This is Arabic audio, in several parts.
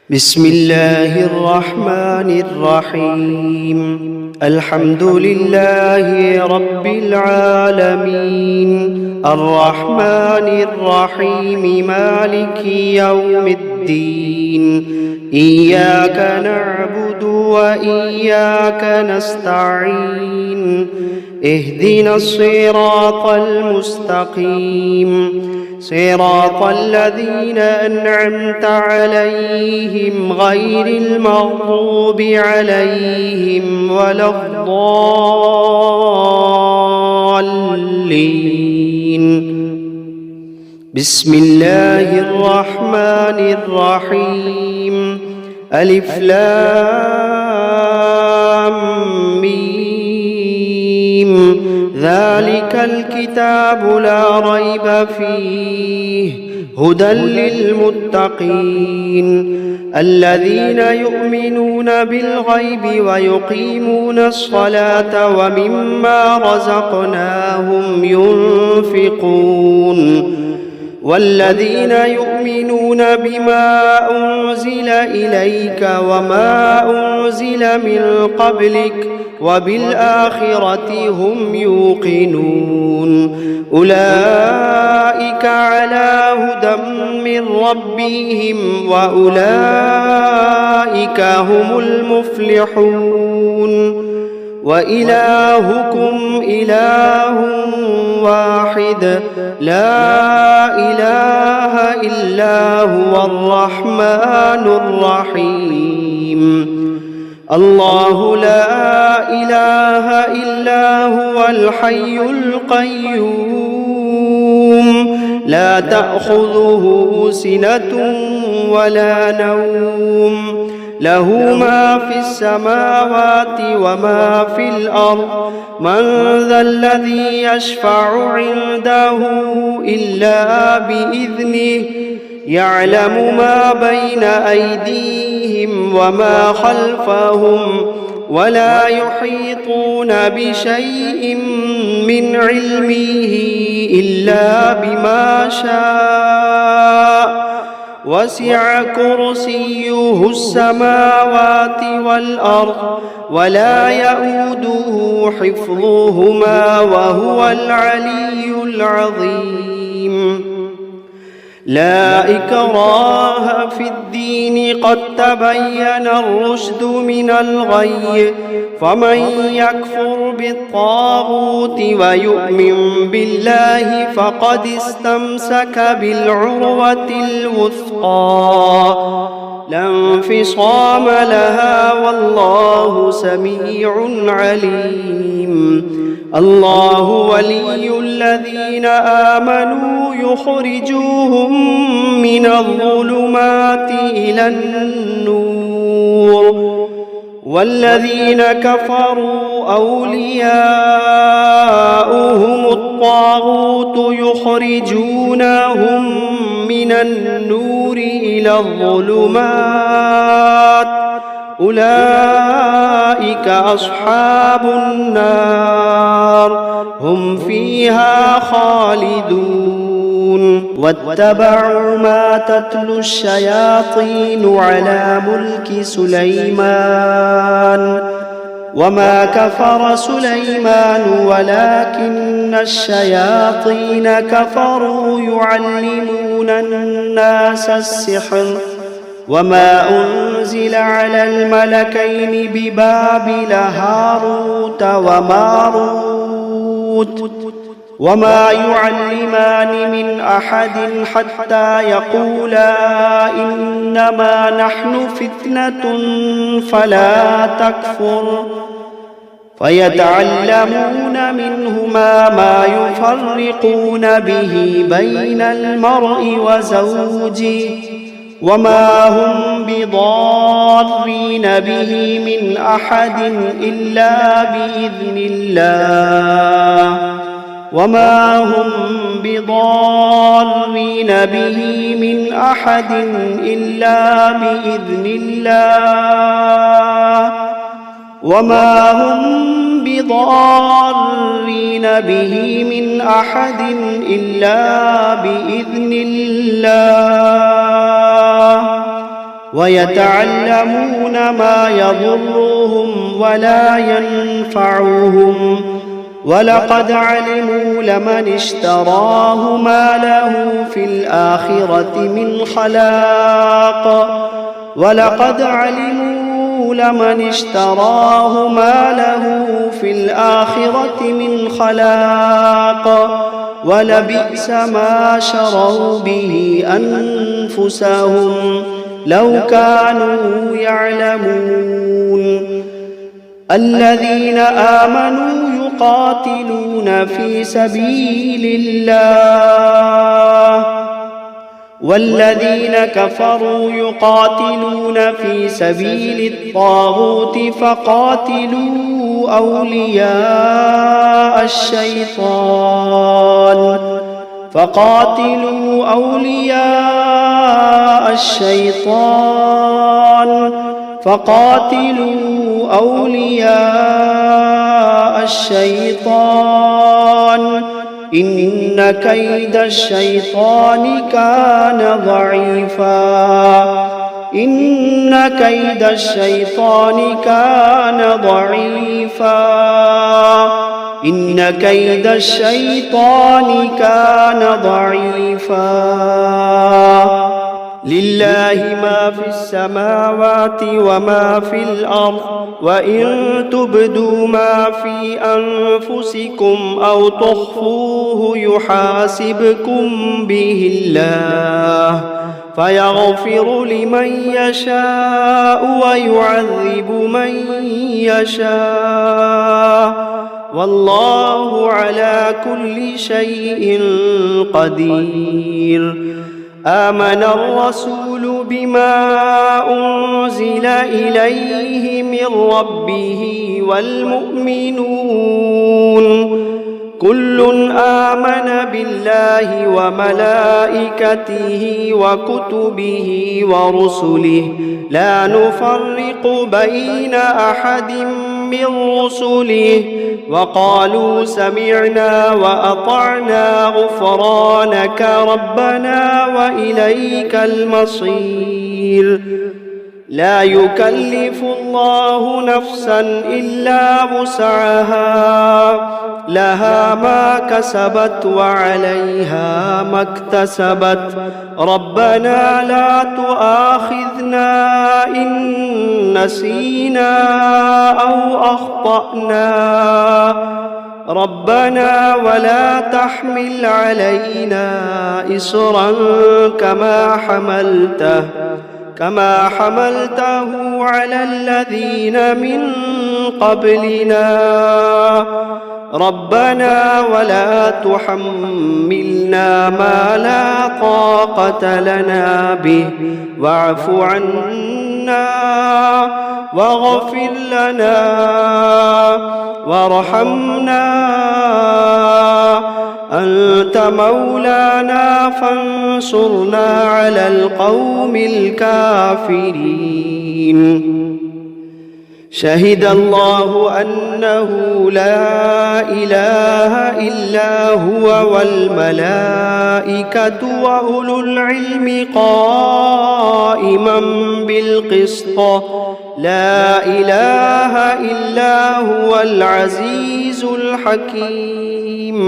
بسم الله الرحمن الرحيم. الحمد لله رب العالمين، الرحمن الرحيم، مالك يوم الدين. إياك نعبد وإياك نستعين. اهدنا الصراط المستقيم، صراط الذين أنعمت عليهم غير المغضوب عليهم ولا الضالين. بسم الله الرحمن الرحيم. ألف لام ميم. ذلك الكتاب لا ريب فيه هدى للمتقين الذين يؤمنون بالغيب ويقيمون الصلاة ومما رزقناهم ينفقون والذين يؤمنون بما أنزل إليك وما أنزل من قبلك وبالآخرة هم يوقنون أولئك على هدى من ربهم وأولئك هم المفلحون. وإلهكم إله واحد لا إله إلا هو الرحمن الرحيم. الله لا إله إلا هو الحي القيوم لا تأخذه سنة ولا نوم له ما في السماوات وما في الأرض من ذا الذي يشفع عنده إلا بإذنه يعلم ما بين أيديهم وما خلفهم ولا يحيطون بشيء من علمه إلا بما شاء وسع كرسيه السماوات والأرض ولا يئوده حفظهما وهو العلي العظيم. لا إكراه في الدين قد تبين الرشد من الغي فمن يكفر بالطاغوت ويؤمن بالله فقد استمسك بالعروة الوثقى لا انفصام لها والله سميع عليم. الله ولي الذين آمنوا يخرجوهم من الظلمات إلى النور والذين كفروا أولياؤهم الطاغوت يخرجونهم من النور إلى الظلمات أولئك أصحاب النار هم فيها خالدون. واتبعوا ما تتلو الشياطين على ملك سليمان وما كفر سليمان ولكن الشياطين كفروا يعلمون الناس السحر وما أنزل على الملكين ببابل هاروت وماروت وما يعلمان من أحد حتى يقولا إنما نحن فتنة فلا تكفر فيتعلمون منهما ما يفرقون به بين المرء وزوجه وما هم بضارين به من أحد إلا بإذن الله وما هم بضارين به من أحد إلا بإذن الله وما هم بضارين به من أحد إلا بإذن الله ويتعلمون ما يضرهم ولا ينفعهم ولقد علموا لمن اشتراه ما له في الآخرة من خلاق ولقد علموا لمن اشتراه ما له في الآخرة من خلاق ولبئس ما شروا به أنفسهم لو كانوا يعلمون الذين آمنوا يقاتلون في سبيل الله والذين كفروا يقاتلون في سبيل الطاغوت فقاتلوا أولياء الشيطان إن كيد الشيطان كان ضعيفا لله ما في السماوات وما في الأرض وإن تبدوا ما في أنفسكم أو تخفوه يحاسبكم به الله فيغفر لمن يشاء ويعذب من يشاء والله على كل شيء قدير آمن الرسول بما أنزل إليه من ربه والمؤمنون كل آمن بالله وملائكته وكتبه ورسله لا نفرق بين أحد من رسله وقالوا سمعنا وأطعنا غفرانك ربنا وإليك المصير لا يكلف الله نفسا إلا وسعها لها ما كسبت وعليها ما اكتسبت ربنا لا تؤاخذنا إن نسينا أو أخطأنا ربنا ولا تحمل علينا إصرا كما حملته على الذين من قبلنا ربنا ولا تحملنا ما لا طاقة لنا به واعف عنا واغفر لنا وارحمنا أنت مولانا فانصرنا على القوم الكافرين شهد الله أنه لا إله إلا هو والملائكة وأولو العلم قائما بالقسط لا إله إلا هو العزيز الحكيم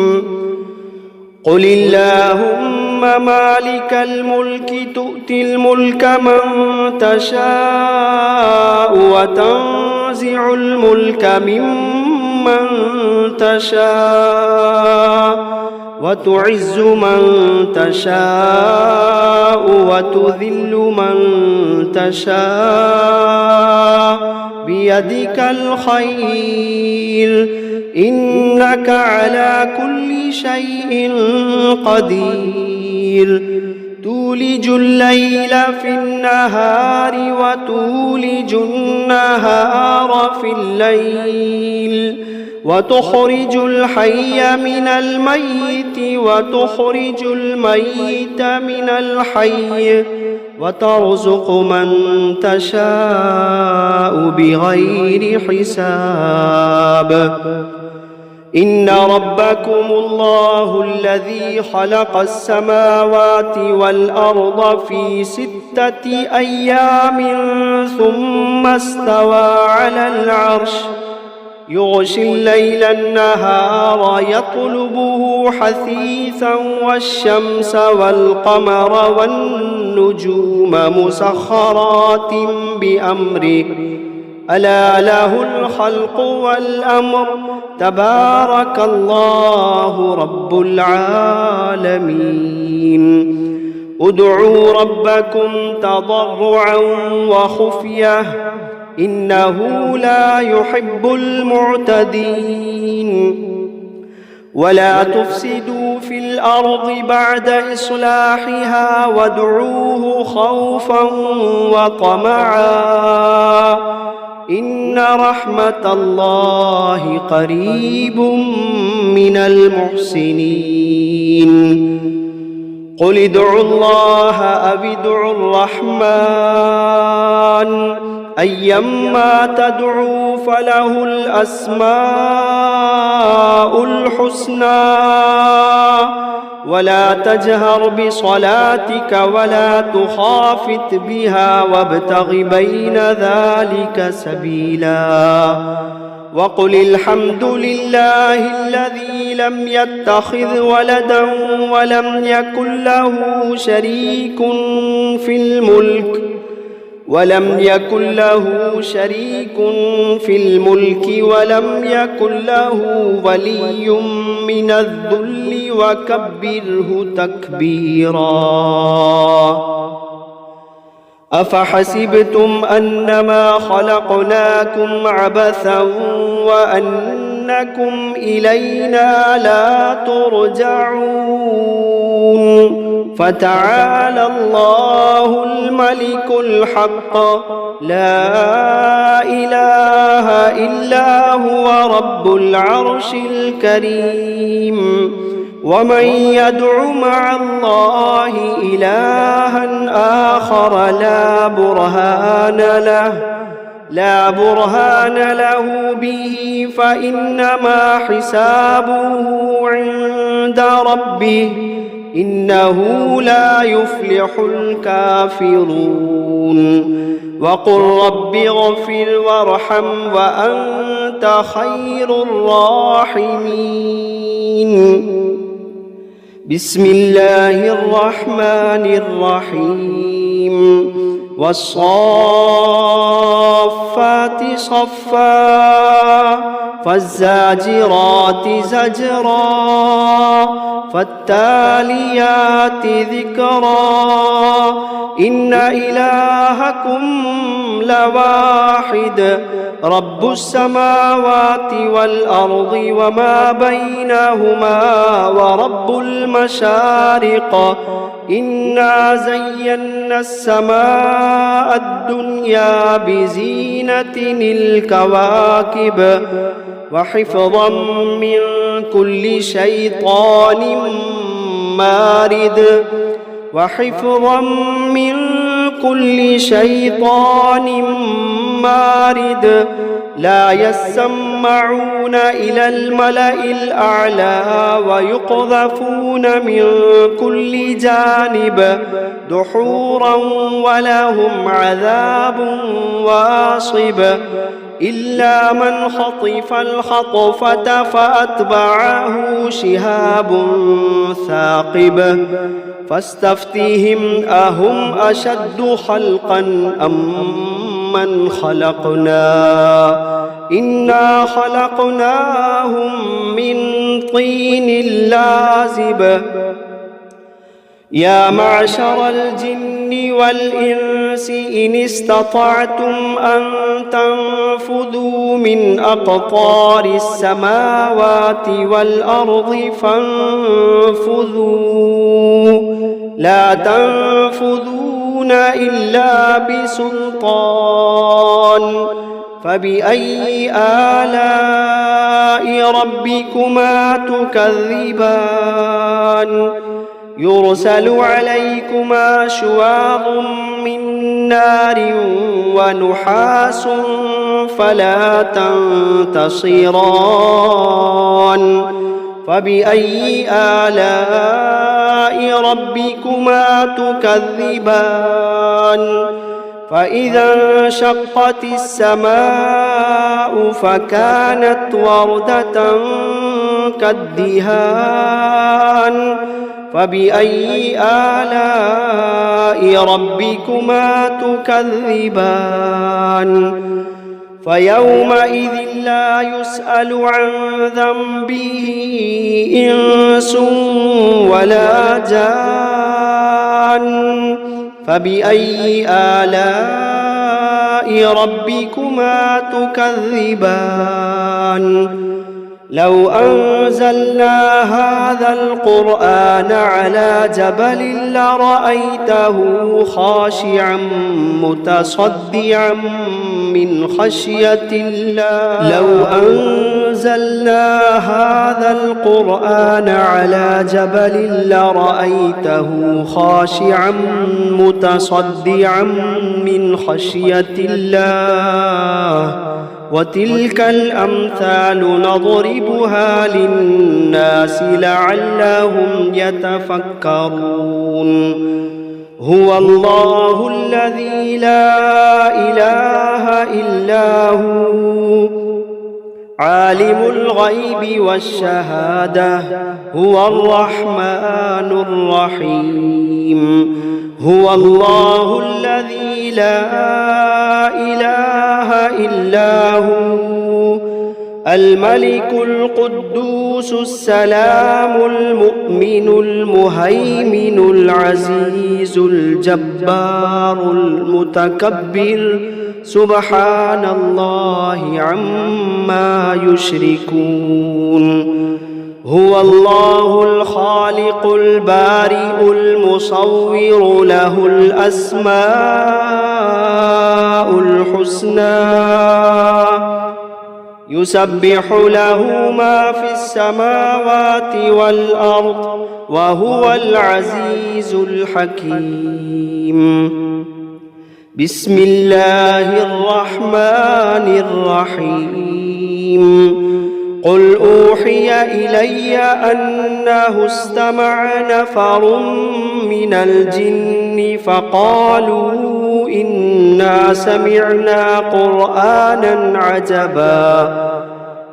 قل اللهم مالك الملك تؤتي الملك من تشاء وتنزع الملك ممن تشاء وتعز من تشاء وتذل من تشاء بيدك الخير إنك على كل شيء قدير تولج الليل في النهار وتولج النهار في الليل وتخرج الحي من الميت وتخرج الميت من الحي وترزق من تشاء بغير حساب إن ربكم الله الذي خلق السماوات والأرض في 6 أيام ثم استوى على العرش يغشي الليل النهار يطلبه حثيثا والشمس والقمر والنجوم مسخرات بأمره ألا له الخلق والأمر تبارك الله رب العالمين ادعوا ربكم تضرعا وخفية إنه لا يحب المعتدين ولا تفسدوا في الأرض بعد إصلاحها وادعوه خوفا وطمعا إن رحمة الله قريب من المحسنين قل ادعوا الله أو ادعوا الرحمن أيما تدعوا فله الأسماء الحسنى ولا تجهر بصلاتك ولا تخافت بها وابتغ بين ذلك سبيلا وقل الحمد لله الذي لم يتخذ ولدا ولم يكن له شريك في الملك ولم يكن ولم يكن له ولي من الذل وكبره تكبيرا أفحسبتم أنما خلقناكم عبثا وأنكم إلينا لا ترجعون فتعالى الله الملك الحق لا إله إلا هو رب العرش الكريم ومن يدع مع الله إلها آخر لا برهان له به فإنما حسابه عند ربه إنه لا يفلح الكافرون وقل رب اغفر وارحم وأنت خير الراحمين بسم الله الرحمن الرحيم والصافات صفا فالزاجرات زجرا فالتاليات ذكرا إن إلهكم لواحد رب السماوات والأرض وما بينهما ورب المشارق إنا زينا السماء الدنيا بزينة الكواكب وحفظا من كل شيطان مارد لا يسمعون إلى الملأ الأعلى ويقذفون من كل جانب دحورا ولهم عذاب واصب إلا من خطف الخطفة فأتبعه شهاب ثاقب فاستفتهم أهم أشد خلقا أم من خلقنا إنا خلقناهم من طين لازب يا معشر الجن والإنس إن استطعتم أن تنفذوا من أقطار السماوات والأرض فانفذوا لا تنفذون إلا بسلطان فبأي آلاء ربكما تكذبان يرسل عليكما شواظ من نار ونحاس فلا تنتصران فبأي آلاء ربكما تكذبان فإذا انشقت السماء فكانت وردة كالدهان فبأي آلاء ربكما تكذبان فيومئذ لا يسأل عن ذنبه إنس ولا جان فبأي آلاء ربكما تكذبان لو أنزلنا هذا القرآن على جبل لرأيته خاشعا متصدعا من خشية الله لو أنزلنا هذا القرآن على جبل لرأيته خاشعا متصدعا من خشية الله وتلك الأمثال نضربها للناس لعلهم يتفكرون هو الله الذي لا إله إلا هو عالم الغيب والشهادة هو الرحمن الرحيم هو الله الذي لا إله إلا هو الملك القدوس السلام المؤمن المهيمن العزيز الجبار المتكبر سبحان الله عما يشركون هو الله الخالق البارئ المصور له الأسماء الحسنى يسبح له ما في السماوات والأرض وهو العزيز الحكيم بسم الله الرحمن الرحيم قل أوحي إلي أنه استمع نفر من الجن فقالوا إنا سمعنا قرآنا عجبا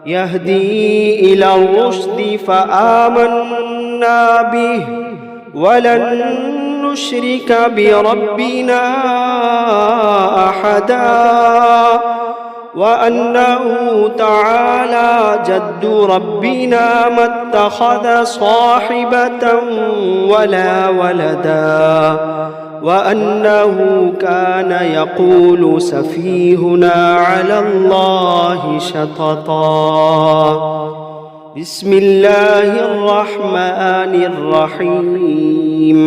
يهدي إلى الرشد فآمنا به ولن نشرك بربنا أحدا وأنه تعالى جد ربنا ما اتخذ صاحبة ولا ولدا وأنه كان يقول سفيهنا على الله شططا بسم الله الرحمن الرحيم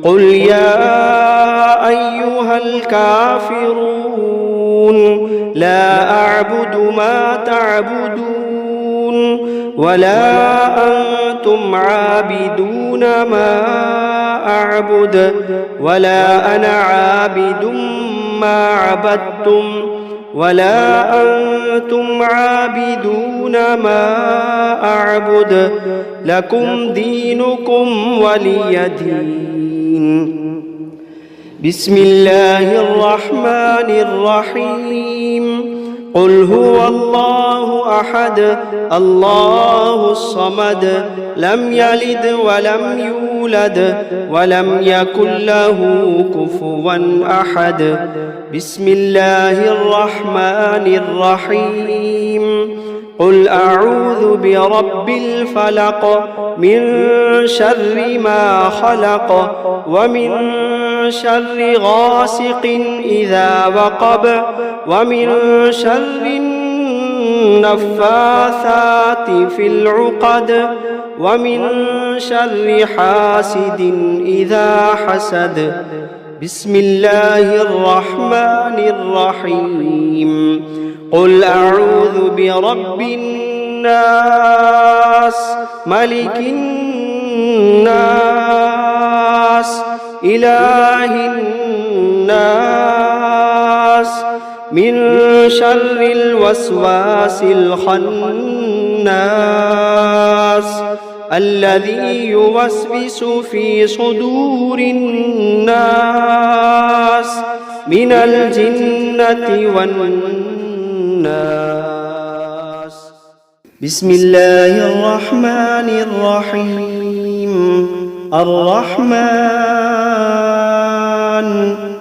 قل يا أيها الكافرون لا أعبد ما تعبدون ولا أنتم عابدون ما أعبد ولا أنا عابد ما عبدتم ولا أنتم عابدون ما أعبد لكم دينكم ولي دين بسم الله الرحمن الرحيم قل هو الله أحد الله الصمد لم يلد ولم يولد ولم يكن له كفوا أحد بسم الله الرحمن الرحيم قل أعوذ برب الفلق من شر ما خلق ومن شر غاسق إذا وقب ومن شر النفاثات في العقد ومن شر حاسد إذا حسد بسم الله الرحمن الرحيم قل أعوذ برب الناس ملك الناس الناس إله الناس من شر الوسواس الخناس الذي يوسوس في صدور الناس من الجنة والناس. بسم الله الرحمن الرحيم. الرحمن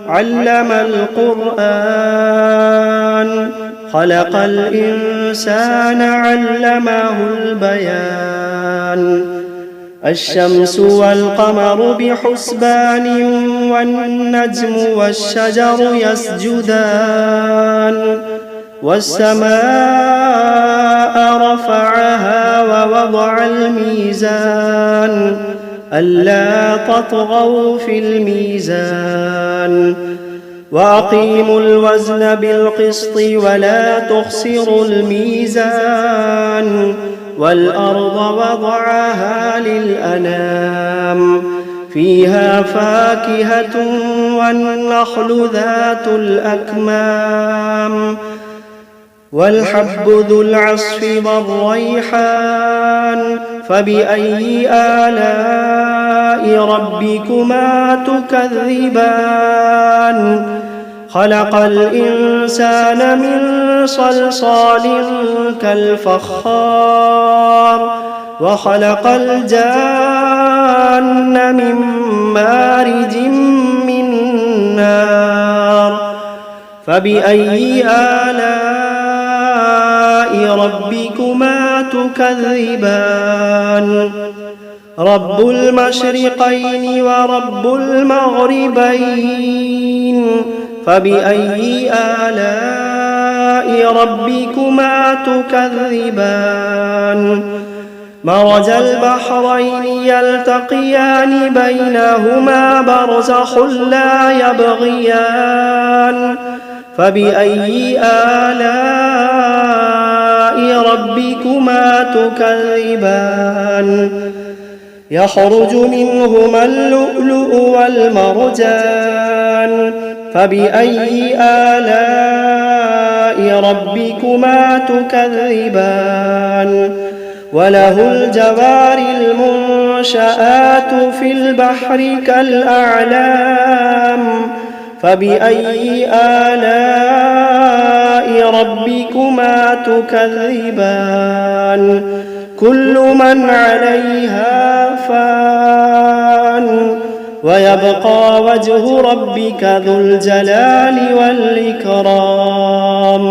علم القرآن خلق الإنسان علمه البيان. الشمس والقمر بحسبان والنجم والشجر يسجدان. والسماء رفعها ووضع الميزان ألا تطغوا في الميزان وأقيموا الوزن بالقسط ولا تخسروا الميزان. والأرض وضعها للأنام فيها فاكهة والنخل ذات الأكمام والحب ذو العصف والريحان. فبأي آلاء ربكما تكذبان؟ خلق الإنسان من صلصال كالفخار وخلق الجان من مارج من نار. فبأي آلاء ربكما تكذبان؟ رب المشرقين ورب المغربين. فبأي آلاء ربكما تكذبان؟ مرج البحرين يلتقيان بينهما برزخ لا يبغيان. فبأي آلاء ربكما تكذبان؟ يخرج منهما اللؤلؤ والمرجان. فبأي آلاء ربكما تكذبان؟ وله الجوار المنشآت في البحر كالأعلام. فبأي آلاء ربكما تكذبان؟ كل من عليها فان ويبقى وجه ربك ذو الجلال والإكرام.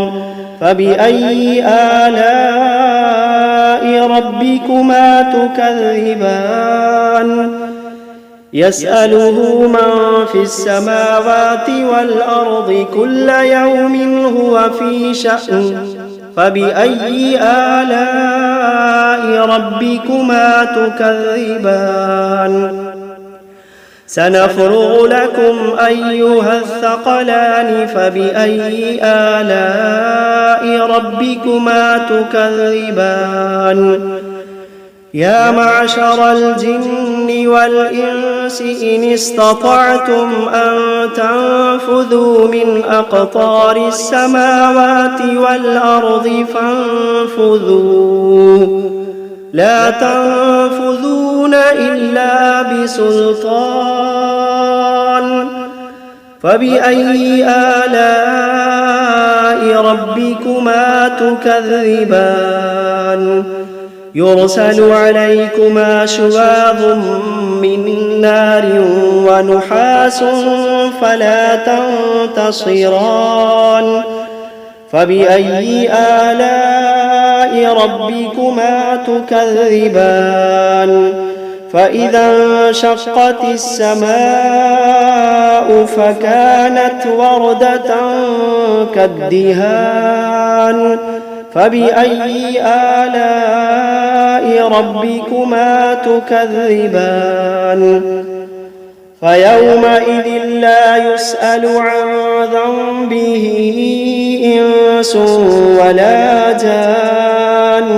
فبأي آلاء ربكما تكذبان؟ يسأله من في السماوات والأرض كل يوم هو في شأن. فبأي آلاء ربكما تكذبان؟ سنفرغ لكم أيها الثقلان. فبأي آلاء ربكما تكذبان؟ يا معشر الجن والإنس إن استطعتم أن تنفذوا من أقطار السماوات والأرض فانفذوا لا تنفذون إلا بسلطان. فبأي آلاء ربكما تكذبان؟ يرسل عليكما شواظ من نار ونحاس فلا تنتصران. فبأي آلاء ربكما تكذبان؟ فإذا انشقت السماء فكانت وردة كالدهان. فبأي آلاء ربكما تكذبان؟ فيومئذ لا يسأل عن ذنبه إنس ولا جان.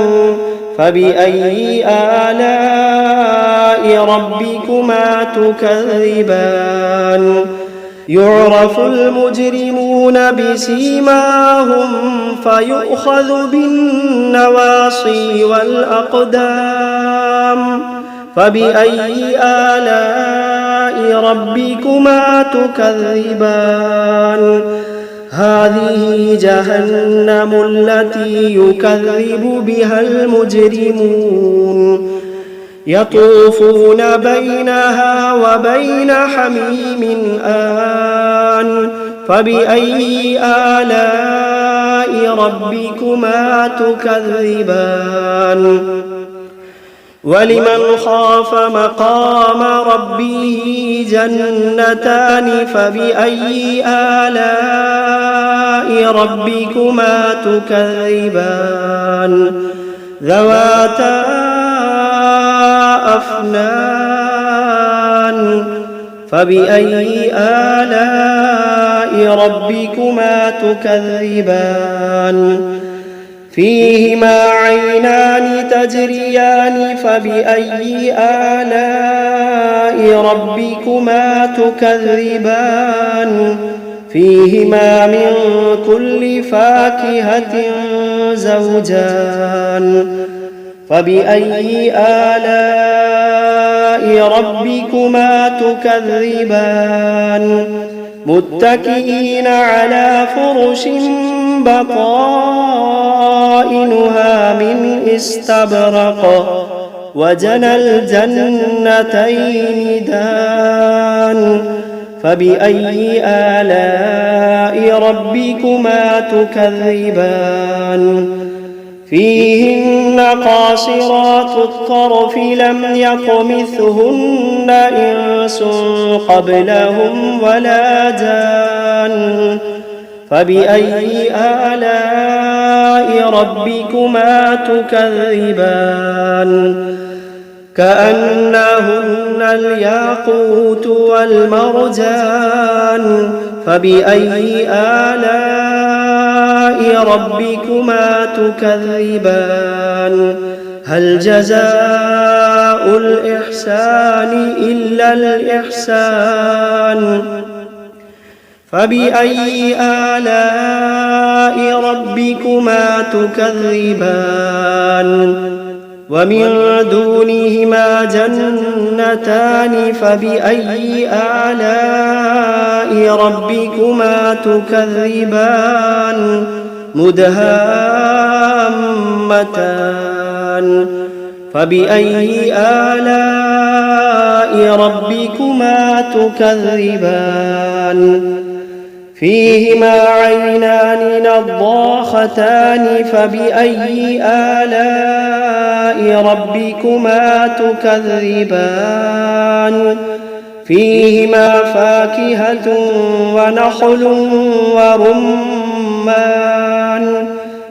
فبأي آلاء ربكما تكذبان يعرف المجرمون بسيماهم فيؤخذ بالنواصي والأقدام فبأي آلاء ربكما تكذبان هذه جهنم التي يكذب بها المجرمون يطوفون بينها وبين حميم آن فبأي آلاء ربكما تكذبان ولمن خاف مقام ربه جنتان فبأي آلاء ربكما تكذبان ذواتا أفنان فبأي آلاء ربكما تكذبان فيهما عينان تجريان فبأي آلاء ربكما تكذبان فيهما من كل فاكهة زوجان فبأي آلاء ربكما تكذبان متكئين على فرش بطائنها من استبرق وجنى الجنتين دان فبأي آلاء ربكما تكذبان فيهن قاصرات الطرف لم يطمثهن إنس قبلهم ولا جان فبأي آلاء ربكما تكذبان كأنهن الياقوت والمرجان فبأي آلاء ربكما تكذبان هل جزاء الإحسان إلا الإحسان فبأي آلاء ربكما تكذبان ومن دونهما جنتان فبأي آلاء ربكما تكذبان مدهامتان فبأي آلاء ربكما تكذبان فيهما عينان نضاختان فبأي آلاء ربكما تكذبان فيهما فاكهة ونخل ورمان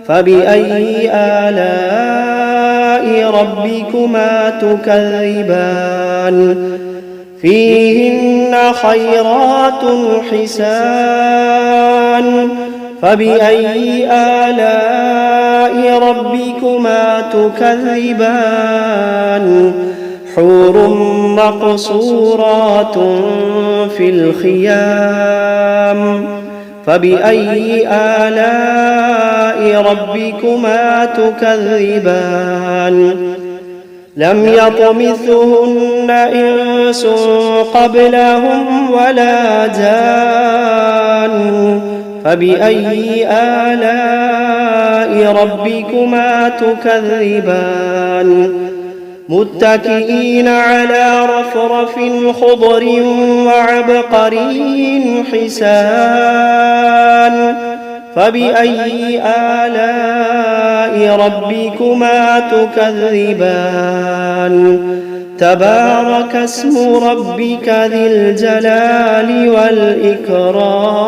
فبأي آلاء ربكما تكذبان فيهن خيرات حسان فبأي آلاء ربكما تكذبان حور مقصورات في الخيام فبأي آلاء ربكما تكذبان لم يطمثهن إنس قبلهم ولا جان فبأي آلاء ربكما تكذبان متكئين على رفرف خضر وعبقري حسان فبأي آلاء ربكما تكذبان تبارك اسم ربك ذي الجلال والإكرام